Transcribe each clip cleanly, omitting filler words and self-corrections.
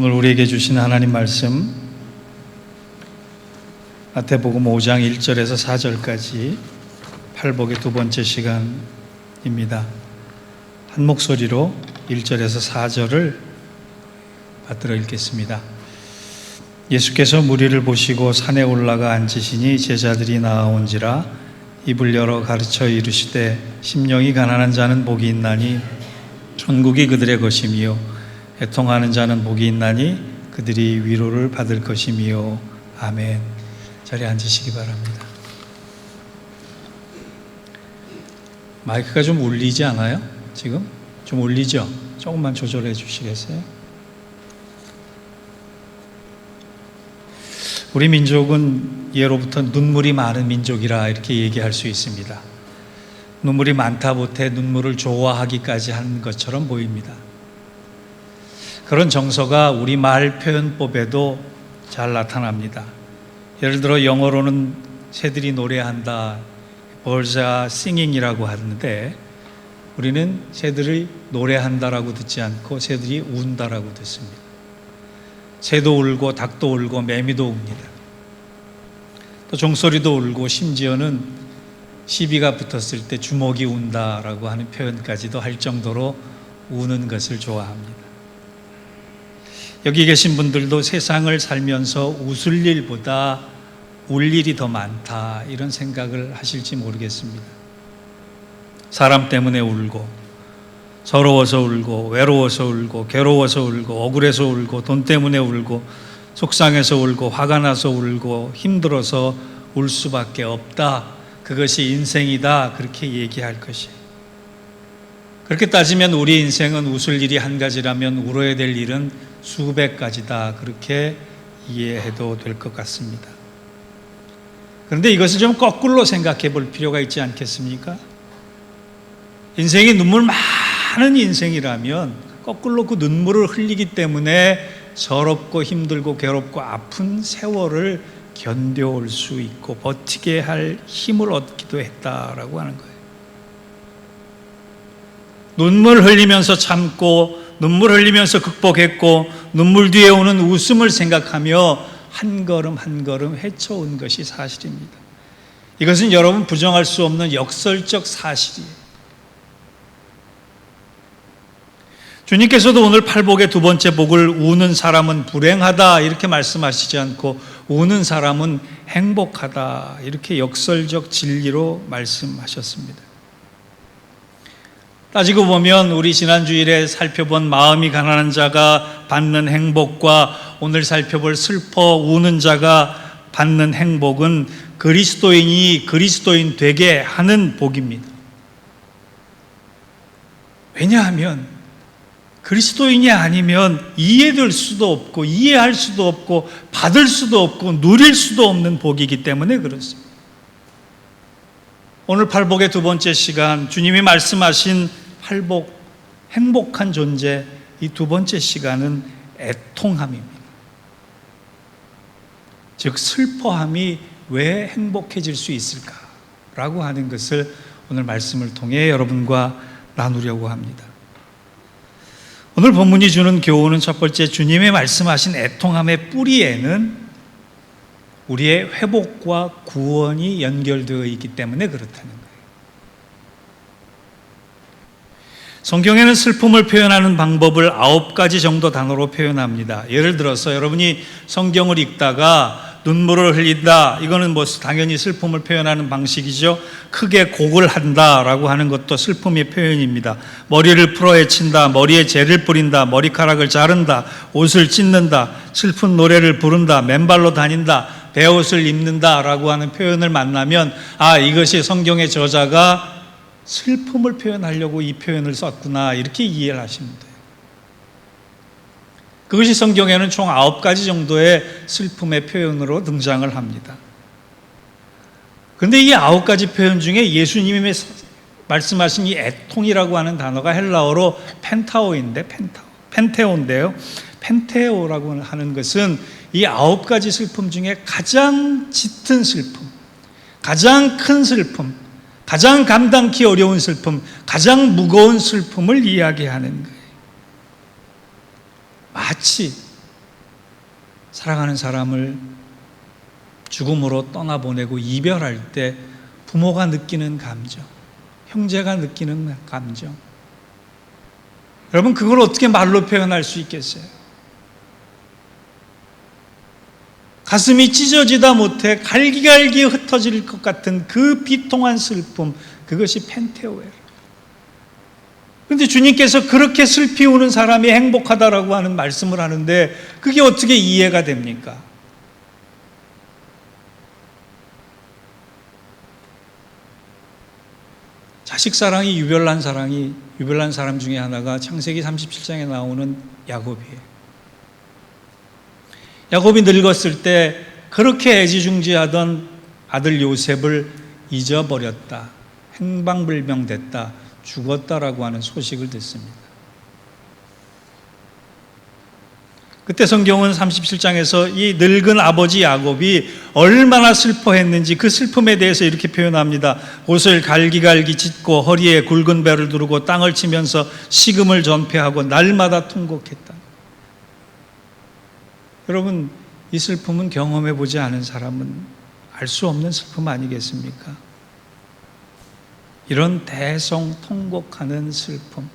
오늘 우리에게 주신 하나님 말씀 마태복음 5장 1절에서 4절까지 팔복의 두 번째 시간입니다. 한 목소리로 1절에서 4절을 받들어 읽겠습니다. 예수께서 무리를 보시고 산에 올라가 앉으시니 제자들이 나아온지라 입을 열어 가르쳐 이르시되 심령이 가난한 자는 복이 있나니 천국이 그들의 것이며 애통하는 자는 복이 있나니 그들이 위로를 받을 것이며 아멘. 자리에 앉으시기 바랍니다. 마이크가 좀 울리지 않아요? 지금? 좀 울리죠? 조금만 조절해 주시겠어요? 우리 민족은 예로부터 눈물이 많은 민족이라 이렇게 얘기할 수 있습니다. 눈물이 많다 못해 눈물을 좋아하기까지 한 것처럼 보입니다. 그런 정서가 우리말 표현법에도 잘 나타납니다. 예를 들어 영어로는 새들이 노래한다, birds are singing이라고 하는데 우리는 새들이 노래한다라고 듣지 않고 새들이 운다라고 듣습니다. 새도 울고 닭도 울고 매미도 웁니다. 또 종소리도 울고 심지어는 시비가 붙었을 때 주먹이 운다라고 하는 표현까지도 할 정도로 우는 것을 좋아합니다. 여기 계신 분들도 세상을 살면서 웃을 일보다 울 일이 더 많다 이런 생각을 하실지 모르겠습니다. 사람 때문에 울고 서러워서 울고 외로워서 울고 괴로워서 울고 억울해서 울고 돈 때문에 울고 속상해서 울고 화가 나서 울고 힘들어서 울 수밖에 없다. 그것이 인생이다. 그렇게 얘기할 것이에요. 그렇게 따지면 우리 인생은 웃을 일이 한 가지라면 울어야 될 일은 수백 가지다. 그렇게 이해해도 될 것 같습니다. 그런데 이것을 좀 거꾸로 생각해 볼 필요가 있지 않겠습니까? 인생이 눈물 많은 인생이라면 거꾸로 그 눈물을 흘리기 때문에 서럽고 힘들고 괴롭고 아픈 세월을 견뎌올 수 있고 버티게 할 힘을 얻기도 했다라고 하는 거예요. 눈물 흘리면서 참고 눈물 흘리면서 극복했고 눈물 뒤에 오는 웃음을 생각하며 한 걸음 한 걸음 헤쳐온 것이 사실입니다. 이것은 여러분 부정할 수 없는 역설적 사실이에요. 주님께서도 오늘 팔복의 두 번째 복을 우는 사람은 불행하다 이렇게 말씀하시지 않고 우는 사람은 행복하다 이렇게 역설적 진리로 말씀하셨습니다. 따지고 보면 우리 지난주일에 살펴본 마음이 가난한 자가 받는 행복과 오늘 살펴볼 슬퍼 우는 자가 받는 행복은 그리스도인이 그리스도인 되게 하는 복입니다. 왜냐하면 그리스도인이 아니면 이해될 수도 없고 이해할 수도 없고 받을 수도 없고 누릴 수도 없는 복이기 때문에 그렇습니다. 오늘 팔복의 두 번째 시간 주님이 말씀하신 팔복, 행복한 존재 이 두 번째 시간은 애통함입니다. 즉 슬퍼함이 왜 행복해질 수 있을까라고 하는 것을 오늘 말씀을 통해 여러분과 나누려고 합니다. 오늘 본문이 주는 교훈은 첫 번째 주님의 말씀하신 애통함의 뿌리에는 우리의 회복과 구원이 연결되어 있기 때문에 그렇다는 거예요. 성경에는 슬픔을 표현하는 방법을 9가지 정도 단어로 표현합니다. 예를 들어서 여러분이 성경을 읽다가 눈물을 흘린다. 이거는 당연히 슬픔을 표현하는 방식이죠. 크게 곡을 한다라고 하는 것도 슬픔의 표현입니다. 머리를 풀어헤친다. 머리에 재를 뿌린다. 머리카락을 자른다. 옷을 찢는다. 슬픈 노래를 부른다. 맨발로 다닌다. 베옷을 입는다라고 하는 표현을 만나면 이것이 성경의 저자가 슬픔을 표현하려고 이 표현을 썼구나 이렇게 이해를 하시면 돼요. 그것이 성경에는 총 9가지 정도의 슬픔의 표현으로 등장을 합니다. 그런데 이 9가지 표현 중에 예수님이 말씀하신 이 애통이라고 하는 단어가 헬라어로 펜타오인데 펜테오인데요. 펜테오라고 하는 것은 이 9가지 슬픔 중에 가장 짙은 슬픔, 가장 큰 슬픔, 가장 감당기 어려운 슬픔, 가장 무거운 슬픔을 이야기하는 거예요. 마치 사랑하는 사람을 죽음으로 떠나보내고 이별할 때 부모가 느끼는 감정, 형제가 느끼는 감정, 여러분 그걸 어떻게 말로 표현할 수 있겠어요? 가슴이 찢어지다 못해 갈기갈기 흩어질 것 같은 그 비통한 슬픔, 그것이 펜테오예요. 그런데 주님께서 그렇게 슬피 우는 사람이 행복하다라고 하는 말씀을 하는데 그게 어떻게 이해가 됩니까? 자식 사랑이 유별난 사람 중에 하나가 창세기 37장에 나오는 야곱이에요. 야곱이 늙었을 때 그렇게 애지중지하던 아들 요셉을 잊어버렸다, 행방불명됐다, 죽었다라고 하는 소식을 듣습니다. 그때 성경은 37장에서 이 늙은 아버지 야곱이 얼마나 슬퍼했는지 그 슬픔에 대해서 이렇게 표현합니다. 옷을 갈기갈기 찢고 허리에 굵은 배를 두르고 땅을 치면서 식음을 전폐하고 날마다 통곡했다. 여러분, 이 슬픔은 경험해 보지 않은 사람은 알 수 없는 슬픔 아니겠습니까? 이런 대성통곡하는 슬픔,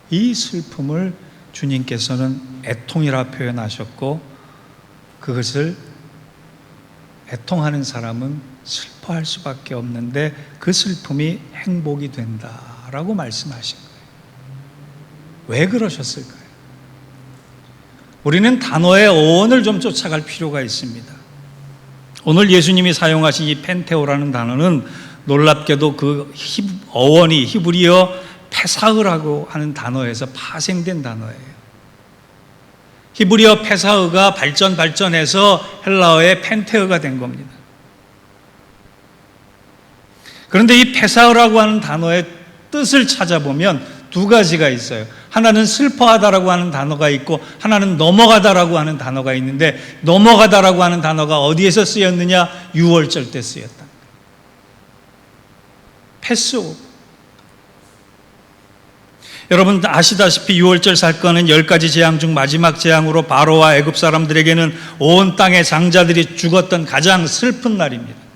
이 슬픔을 주님께서는 애통이라 표현하셨고, 그것을 애통하는 사람은 슬퍼할 수밖에 없는데 그 슬픔이 행복이 된다라고 말씀하신 거예요. 왜 그러셨을까요? 우리는 단어의 어원을 좀 쫓아갈 필요가 있습니다. 오늘 예수님이 사용하신 이 펜테오라는 단어는 놀랍게도 그 어원이 히브리어 페사흐라고 하는 단어에서 파생된 단어예요. 히브리어 페사흐가 발전해서 헬라어의 펜테어가 된 겁니다. 그런데 이 페사흐라고 하는 단어의 뜻을 찾아보면 두 가지가 있어요. 하나는 슬퍼하다라고 하는 단어가 있고 하나는 넘어가다라고 하는 단어가 있는데, 넘어가다라고 하는 단어가 어디에서 쓰였느냐? 유월절 때 쓰였다. 패스오버. 여러분 아시다시피 유월절 사건은 10가지 재앙 중 마지막 재앙으로 바로와 애굽 사람들에게는 온 땅의 장자들이 죽었던 가장 슬픈 날입니다.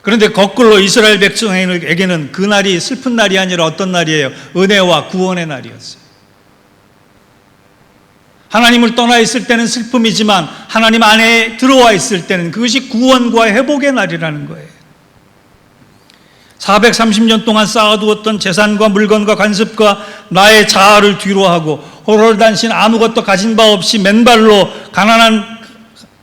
그런데 거꾸로 이스라엘 백성에게는 그 날이 슬픈 날이 아니라 어떤 날이에요? 은혜와 구원의 날이었어요. 하나님을 떠나 있을 때는 슬픔이지만 하나님 안에 들어와 있을 때는 그것이 구원과 회복의 날이라는 거예요. 430년 동안 쌓아두었던 재산과 물건과 관습과 나의 자아를 뒤로하고 홀홀단신 아무것도 가진 바 없이 맨발로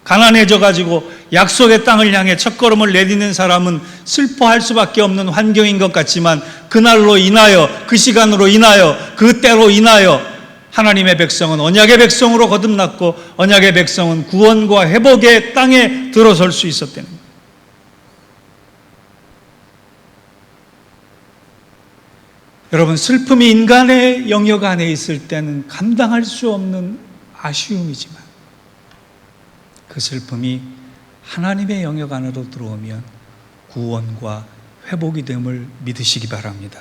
가난해져 가지고 약속의 땅을 향해 첫걸음을 내딛는 사람은 슬퍼할 수밖에 없는 환경인 것 같지만, 그날로 인하여, 그 시간으로 인하여, 그 때로 인하여 하나님의 백성은 언약의 백성으로 거듭났고 언약의 백성은 구원과 회복의 땅에 들어설 수 있었다는 거예요. 여러분, 슬픔이 인간의 영역 안에 있을 때는 감당할 수 없는 아쉬움이지만 그 슬픔이 하나님의 영역 안으로 들어오면 구원과 회복이 됨을 믿으시기 바랍니다.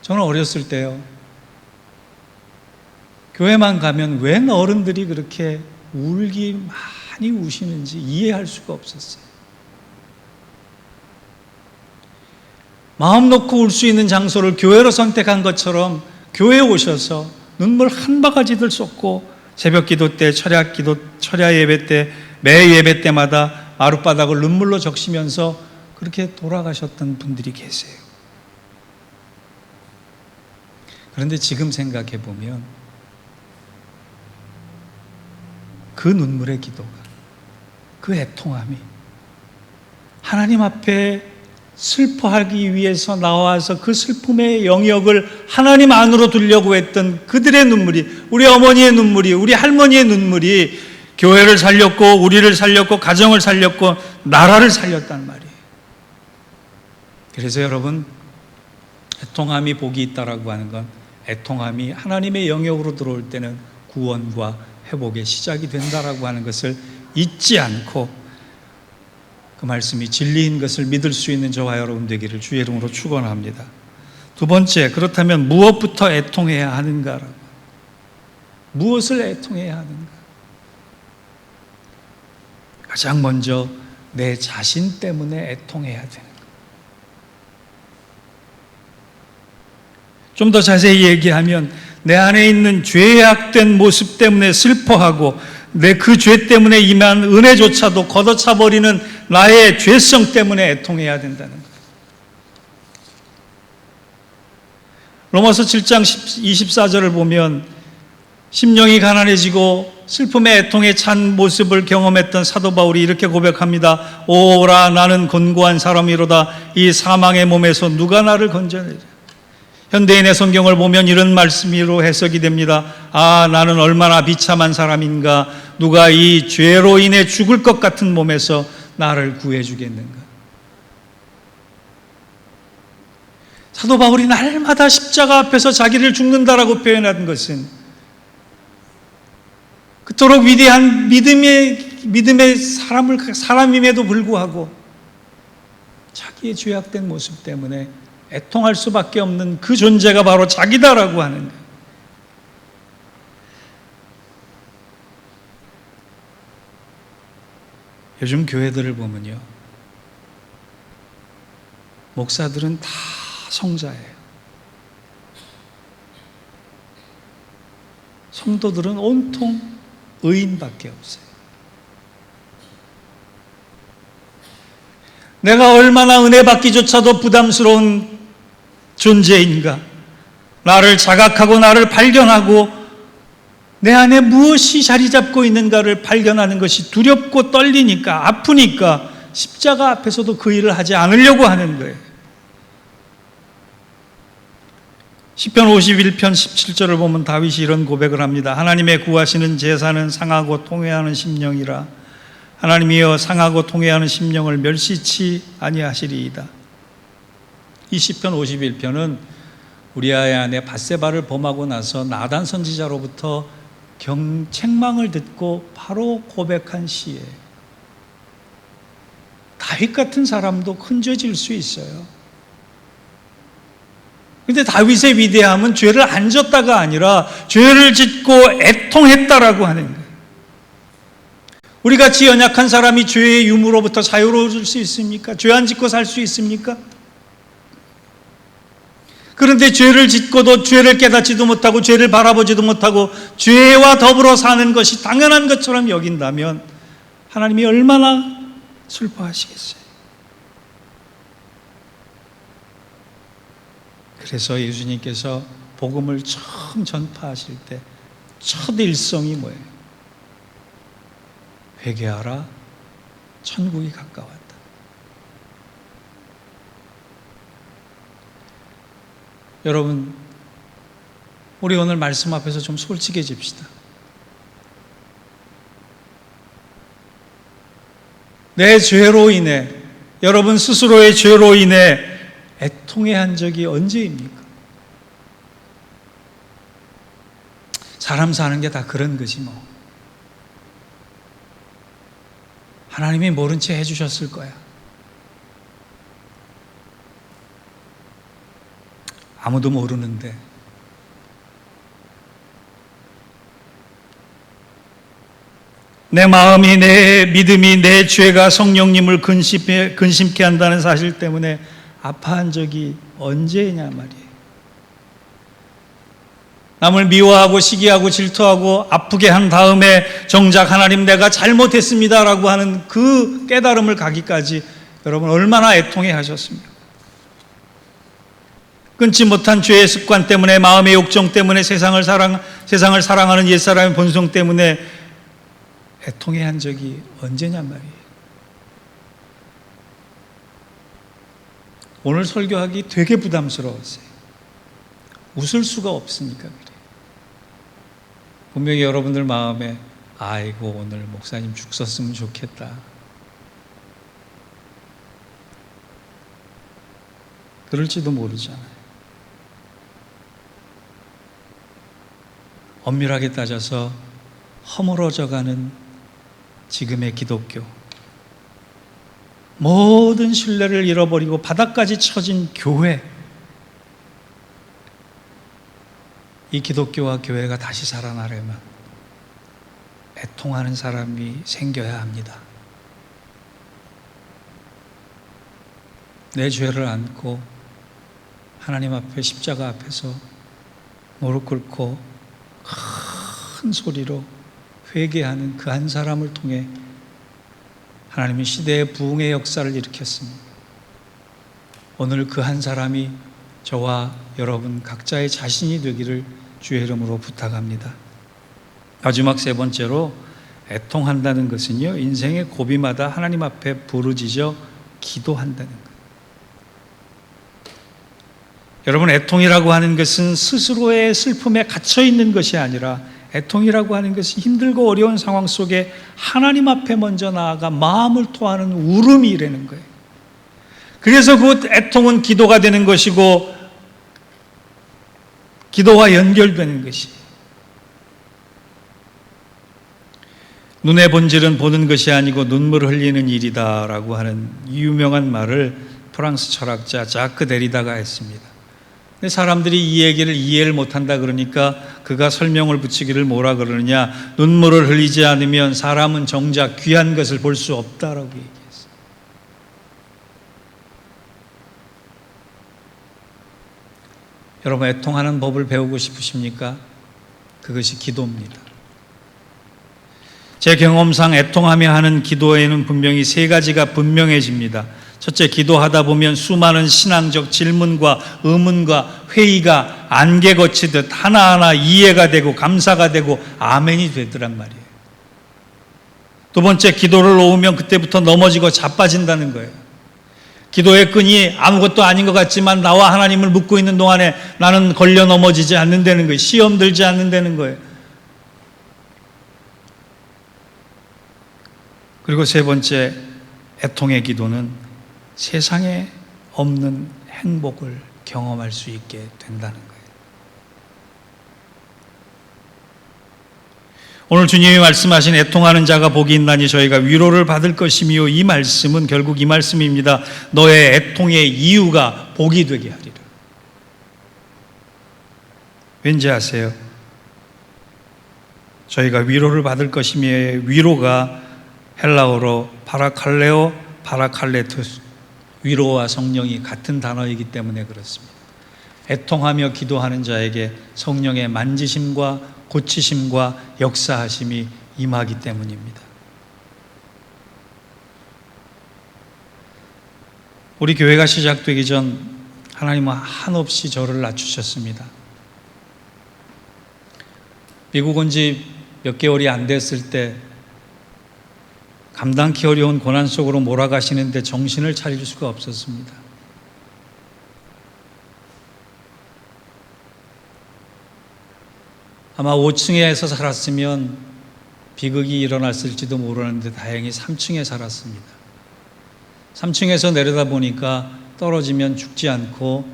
저는 어렸을 때요, 교회만 가면 웬 어른들이 그렇게 많이 우시는지 이해할 수가 없었어요. 마음 놓고 울 수 있는 장소를 교회로 선택한 것처럼 교회에 오셔서 눈물 한 바가지들 쏟고 새벽 기도 때, 철야 예배 때, 매 예배 때마다 마룻바닥을 눈물로 적시면서 그렇게 돌아가셨던 분들이 계세요. 그런데 지금 생각해 보면 그 눈물의 기도가, 그 애통함이 하나님 앞에 슬퍼하기 위해서 나와서 그 슬픔의 영역을 하나님 안으로 두려고 했던 그들의 눈물이, 우리 어머니의 눈물이, 우리 할머니의 눈물이 교회를 살렸고 우리를 살렸고 가정을 살렸고 나라를 살렸단 말이에요. 그래서 여러분, 애통함이 복이 있다라고 하는 건 애통함이 하나님의 영역으로 들어올 때는 구원과 회복의 시작이 된다라고 하는 것을 잊지 않고 그 말씀이 진리인 것을 믿을 수 있는 저와 여러분 되기를 주의 이름으로 축원합니다. 두 번째, 그렇다면 무엇부터 애통해야 하는가라고. 무엇을 애통해야 하는가? 가장 먼저 내 자신 때문에 애통해야 되는 것. 좀 더 자세히 얘기하면 내 안에 있는 죄악된 모습 때문에 슬퍼하고 내 그 죄 때문에 임한 은혜조차도 걷어차 버리는 나의 죄성 때문에 애통해야 된다는 것. 로마서 7장 24절을 보면 심령이 가난해지고 슬픔의 애통에 찬 모습을 경험했던 사도 바울이 이렇게 고백합니다. 오라 나는 곤고한 사람이로다. 이 사망의 몸에서 누가 나를 건져내랴. 현대인의 성경을 보면 이런 말씀으로 해석이 됩니다. 아, 나는 얼마나 비참한 사람인가. 누가 이 죄로 인해 죽을 것 같은 몸에서 나를 구해주겠는가. 사도 바울이 날마다 십자가 앞에서 자기를 죽는다라고 표현한 것은 그토록 위대한 믿음의 사람임에도 불구하고 자기의 죄악된 모습 때문에 애통할 수밖에 없는 그 존재가 바로 자기다라고 하는 거예요. 요즘 교회들을 보면요, 목사들은 다 성자예요. 성도들은 온통 의인밖에 없어요. 내가 얼마나 은혜 받기조차도 부담스러운 존재인가. 나를 자각하고 나를 발견하고 내 안에 무엇이 자리 잡고 있는가를 발견하는 것이 두렵고 떨리니까, 아프니까 십자가 앞에서도 그 일을 하지 않으려고 하는 거예요. 시편 51편 17절을 보면 다윗이 이런 고백을 합니다. 하나님의 구하시는 제사는 상하고 통회하는 심령이라. 하나님이여 상하고 통회하는 심령을 멸시치 아니하시리이다. 이 시편 51편은 우리아의 아내 밧세바를 범하고 나서 나단 선지자로부터 책망을 듣고 바로 고백한 시예요. 다윗 같은 사람도 흔져질 수 있어요. 그런데 다윗의 위대함은 죄를 안 졌다가 아니라 죄를 짓고 애통했다라고 하는 거예요. 우리같이 연약한 사람이 죄의 유무로부터 자유로워질 수 있습니까? 죄 안 짓고 살 수 있습니까? 그런데 죄를 짓고도 죄를 깨닫지도 못하고 죄를 바라보지도 못하고 죄와 더불어 사는 것이 당연한 것처럼 여긴다면 하나님이 얼마나 슬퍼하시겠어요? 그래서 예수님께서 복음을 처음 전파하실 때 첫 일성이 뭐예요? 회개하라, 천국이 가까웠다. 여러분, 우리 오늘 말씀 앞에서 좀 솔직해집시다. 내 죄로 인해, 여러분 스스로의 죄로 인해 애통해한 적이 언제입니까? 사람 사는 게 다 그런 거지 뭐. 하나님이 모른 채 해주셨을 거야. 아무도 모르는데. 내 마음이, 내 믿음이, 내 죄가 성령님을 근심케 한다는 사실 때문에 아파한 적이 언제냐 말이에요. 남을 미워하고 시기하고 질투하고 아프게 한 다음에 정작 하나님 내가 잘못했습니다라고 하는 그 깨달음을 가기까지 여러분 얼마나 애통해 하셨습니까? 끊지 못한 죄의 습관 때문에, 마음의 욕정 때문에, 세상을 사랑하는 옛사람의 본성 때문에 애통해 한 적이 언제냐 말이에요. 오늘 설교하기 되게 부담스러웠어요. 웃을 수가 없으니까 그래요. 분명히 여러분들 마음에 아이고 오늘 목사님 죽 썼으면 좋겠다. 그럴지도 모르잖아요. 엄밀하게 따져서 허물어져가는 지금의 기독교, 모든 신뢰를 잃어버리고 바닥까지 처진 교회, 이 기독교와 교회가 다시 살아나려면 애통하는 사람이 생겨야 합니다. 내 죄를 안고 하나님 앞에 십자가 앞에서 무릎 꿇고 큰 소리로 회개하는 그 한 사람을 통해 하나님은 시대의 부흥의 역사를 일으켰습니다. 오늘 그 한 사람이 저와 여러분 각자의 자신이 되기를 주의 이름으로 부탁합니다. 마지막 세 번째로, 애통한다는 것은요, 인생의 고비마다 하나님 앞에 부르짖어 기도한다는 것. 여러분, 애통이라고 하는 것은 스스로의 슬픔에 갇혀 있는 것이 아니라, 애통이라고 하는 것은 힘들고 어려운 상황 속에 하나님 앞에 먼저 나아가 마음을 토하는 울음이라는 거예요. 그래서 그 애통은 기도가 되는 것이고 기도와 연결되는 것이에요. 눈의 본질은 보는 것이 아니고 눈물을 흘리는 일이다라고 하는 유명한 말을 프랑스 철학자 자크 데리다가 했습니다. 근데 사람들이 이 얘기를 이해를 못한다 그러니까 그가 설명을 붙이기를 뭐라 그러느냐, 눈물을 흘리지 않으면 사람은 정작 귀한 것을 볼 수 없다라고 얘기했어요. 여러분, 애통하는 법을 배우고 싶으십니까? 그것이 기도입니다. 제 경험상 애통하며 하는 기도에는 분명히 세 가지가 분명해집니다. 첫째, 기도하다 보면 수많은 신앙적 질문과 의문과 회의가 안개 거치듯 하나하나 이해가 되고 감사가 되고 아멘이 되더란 말이에요. 두 번째, 기도를 놓으면 그때부터 넘어지고 자빠진다는 거예요. 기도의 끈이 아무것도 아닌 것 같지만 나와 하나님을 묻고 있는 동안에 나는 걸려 넘어지지 않는다는 거예요. 시험 들지 않는다는 거예요. 그리고 세 번째, 애통의 기도는 세상에 없는 행복을 경험할 수 있게 된다는 거예요. 오늘 주님이 말씀하신 애통하는 자가 복이 있나니 저희가 위로를 받을 것이며, 이 말씀은 결국 이 말씀입니다. 너의 애통의 이유가 복이 되게 하리라. 왠지 아세요? 저희가 위로를 받을 것이며, 위로가 헬라어로 파라칼레오, 파라칼레투스, 위로와 성령이 같은 단어이기 때문에 그렇습니다. 애통하며 기도하는 자에게 성령의 만지심과 고치심과 역사하심이 임하기 때문입니다. 우리 교회가 시작되기 전 하나님은 한없이 저를 낮추셨습니다. 미국 온 지 몇 개월이 안 됐을 때 감당기 어려운 고난 속으로 몰아가시는데 정신을 차릴 수가 없었습니다. 아마 5층에서 살았으면 비극이 일어났을지도 모르는데 다행히 3층에 살았습니다. 3층에서 내려다 보니까 떨어지면 죽지 않고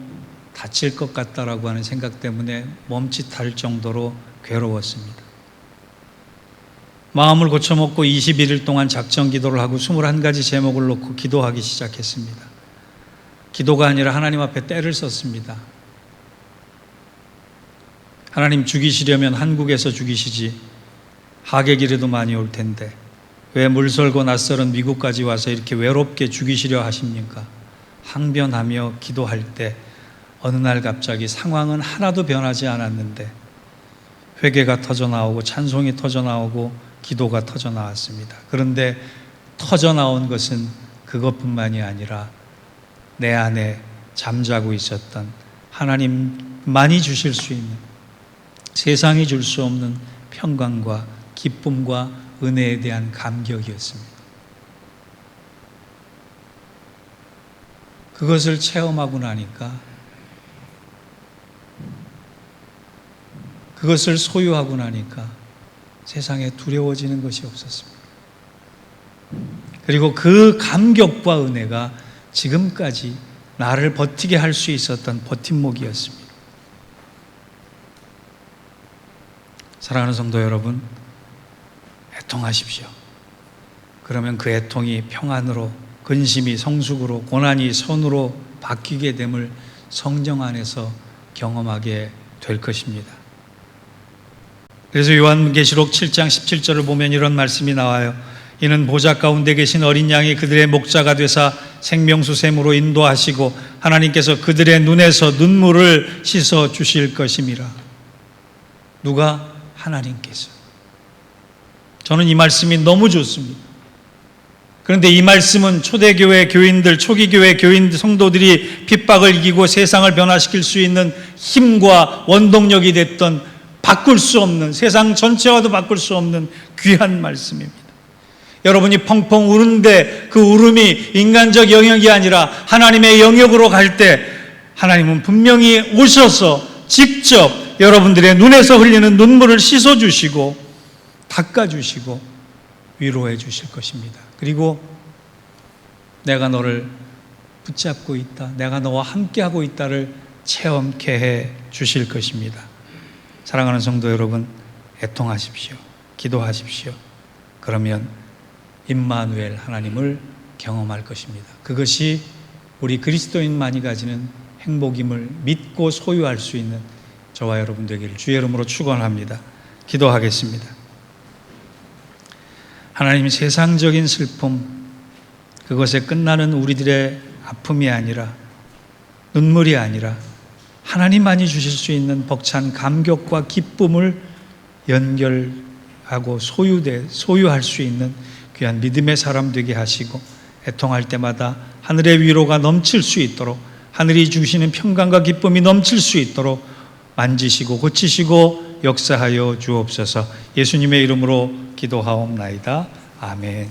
다칠 것 같다라고 하는 생각 때문에 멈칫할 정도로 괴로웠습니다. 마음을 고쳐먹고 21일 동안 작정 기도를 하고 21가지 제목을 놓고 기도하기 시작했습니다. 기도가 아니라 하나님 앞에 때를 썼습니다. 하나님, 죽이시려면 한국에서 죽이시지 하객이라도 많이 올 텐데 왜 물설고 낯설은 미국까지 와서 이렇게 외롭게 죽이시려 하십니까? 항변하며 기도할 때 어느 날 갑자기 상황은 하나도 변하지 않았는데 회개가 터져나오고 찬송이 터져나오고 기도가 터져나왔습니다. 그런데 터져나온 것은 그것뿐만이 아니라 내 안에 잠자고 있었던 하나님만이 주실 수 있는, 세상이 줄 수 없는 평강과 기쁨과 은혜에 대한 감격이었습니다. 그것을 체험하고 나니까, 그것을 소유하고 나니까 세상에 두려워지는 것이 없었습니다. 그리고 그 감격과 은혜가 지금까지 나를 버티게 할 수 있었던 버팀목이었습니다. 사랑하는 성도 여러분, 애통하십시오. 그러면 그 애통이 평안으로, 근심이 성숙으로, 고난이 선으로 바뀌게 됨을 성령 안에서 경험하게 될 것입니다. 그래서 요한계시록 7장 17절을 보면 이런 말씀이 나와요. 이는 보좌 가운데 계신 어린 양이 그들의 목자가 되사 생명수 샘으로 인도하시고 하나님께서 그들의 눈에서 눈물을 씻어 주실 것임이라. 누가? 하나님께서. 저는 이 말씀이 너무 좋습니다. 그런데 이 말씀은 초대교회 교인들, 초기교회 교인 성도들이 핍박을 이기고 세상을 변화시킬 수 있는 힘과 원동력이 됐던, 바꿀 수 없는, 세상 전체와도 바꿀 수 없는 귀한 말씀입니다. 여러분이 펑펑 우는데 그 울음이 인간적 영역이 아니라 하나님의 영역으로 갈 때 하나님은 분명히 오셔서 직접 여러분들의 눈에서 흘리는 눈물을 씻어주시고 닦아주시고 위로해 주실 것입니다. 그리고 내가 너를 붙잡고 있다, 내가 너와 함께하고 있다를 체험케 해 주실 것입니다. 사랑하는 성도 여러분, 애통하십시오. 기도하십시오. 그러면 임마누엘 하나님을 경험할 것입니다. 그것이 우리 그리스도인만이 가지는 행복임을 믿고 소유할 수 있는 저와 여러분 되기를 주의 이름으로 축원합니다. 기도하겠습니다. 하나님, 세상적인 슬픔, 그것에 끝나는 우리들의 아픔이 아니라, 눈물이 아니라 하나님만이 주실 수 있는 벅찬 감격과 기쁨을 연결하고 소유할 수 있는 귀한 믿음의 사람 되게 하시고, 애통할 때마다 하늘의 위로가 넘칠 수 있도록, 하늘이 주시는 평강과 기쁨이 넘칠 수 있도록 만지시고 고치시고 역사하여 주옵소서. 예수님의 이름으로 기도하옵나이다. 아멘.